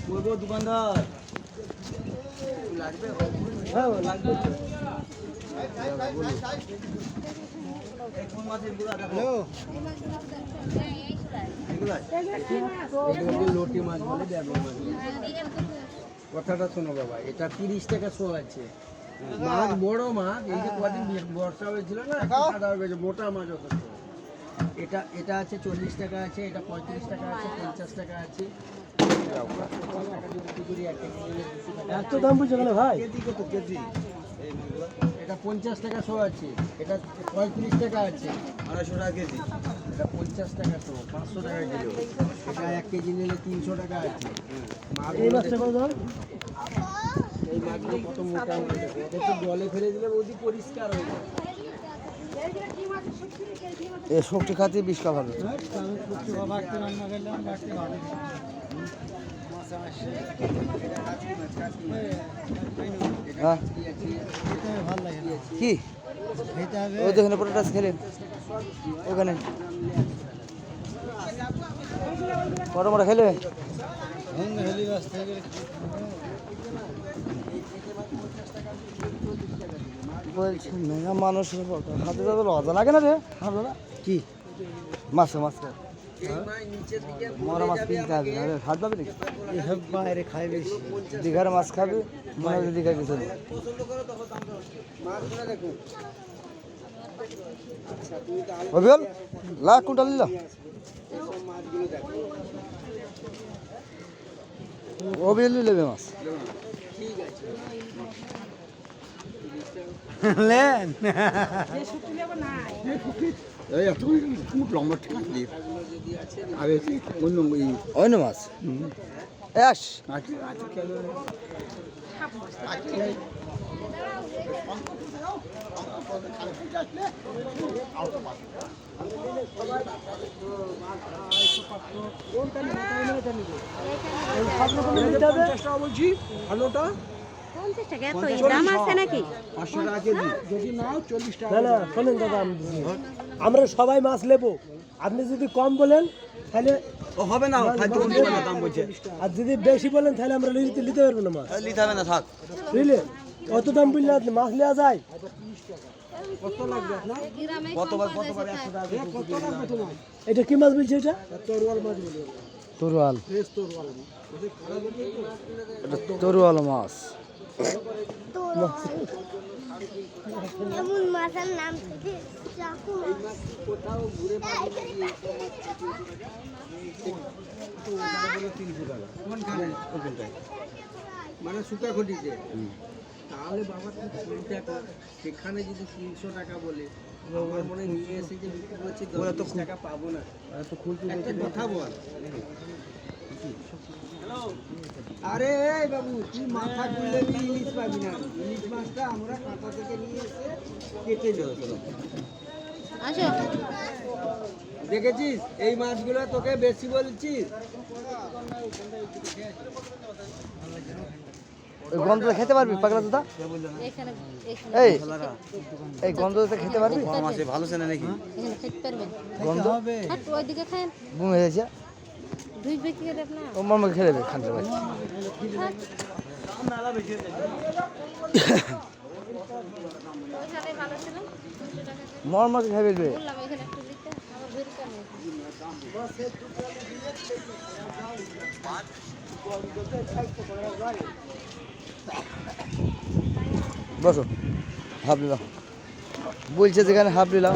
বলবো দোকানদার লাগবে, হ্যাঁ লাগবে। লোটি মাছ বলে কথাটা শোনো বাবা, এটা 30 টাকা শো আছে। মাছ বড় মাছ, এই যে কদিন বর্ষা হয়েছিল না, মোটা মাছ অত। এটা এটা আছে 40 টাকা আছে, এটা 35 টাকা আছে, 50 টাকা আছে। এত দাম বলছে কেন ভাই? কেজি কত কেজি? এটা 50 টাকা শো আছে, এটা 35 টাকা আছে, 250 টাকা কেজি। এটা 50 টাকা শো, 500 টাকা কিলো। এটা 1 কেজি নিলে 300 টাকা আছে। এই মাছটা কত দাম? এই মাছগুলো কত মোটা মোটা, একটু জলে ফেলে দিলে বৌদি পরিষ্কার হয়ে যায়। এ শক্তি খাতে 20 টাকা ভালো। কি ওই দেখেন পরোটা খেলেন ওখানে পরোটা খেলে বলছেন না মানুষের হাতে যাবে লজা লাগে না রে কি মাছ মাছ মরা মাছ কিনতে হবে না হাত পাবে নাকি বাইরে খাই বেশি দীঘার মাছ খাবে মনে হয় দীঘা কিছু অভিল লাখ কুইন্টাল নিল অভিল নেবে মাছ লেন লম্বা ঠিক অন্য মাছ এস বলছি ভালোটা 50 টাকা এত দাম আছে নাকি? 500 টাকা কেজি যদি নাও 40 টাকা। না শোনেন দাদা আমরা সবাই মাছ নেবো, আপনি যদি কম বলেন তাহলে হবে না, দাম বলছে। আর যদি বেশি বলেন তাহলে আমরা নিতে পারবো না মাছ, নিতে হবে না, থাক। বুঝলে কত দাম বললে মাছ নেওয়া যায়? কত লাগবে আপনার? কতবার 100 টাকা। কত লাগবে তোমার? এটা কি মাছ বলছে? এটা তরোয়াল মাছ বলি। তরোয়াল, ফ্রেশ তরোয়াল। এটা তরোয়াল মাছ। এমন মাছের নাম থেকে চাকু মাছ কোথাও ঘুরে পাবি না, এই 300 টাকা কোনখানে? ওখানটায় মানে সুতা খটিতে। তাহলে বাবা তুই টাকা সেখানে যদি 300 টাকা বলে, আমার মনে নিয়ে এসে যে বিক্রি করছি 10 টাকা পাবো না। একটা কথা বল। আরে এই বাবু, তুই মাথা খুললে ইলিশ পাবি না। ইলিশ মাছটা আমরা কাঁটা থেকে নিয়ে এসে কেটে দেবো। আসো দেখেছিস এই মাছগুলো তোকে বেশি বলছিস। গন্ধ খেতে পারবি পাগলা দাদা? এখানে এই এই গন্ধটা খেতে পারবি? মাছে ভালো চেনে নাকি? এখানে খেতে পারবেন? গন্ধ হবে আর ওইদিকে খান বুম হয়ে যাচ্ছে। দুই ব্যক্তি খেতে না ও মামা খেলে খান ভাই। ওইখানে ভালো ছিল 200 টাকা করে। মর মাছ খাই ফেলবে বললাম এখানে একটু দিতে আবার বের করে বসো হাফ নিলাম বলছে যেখানে হাফ নিলাম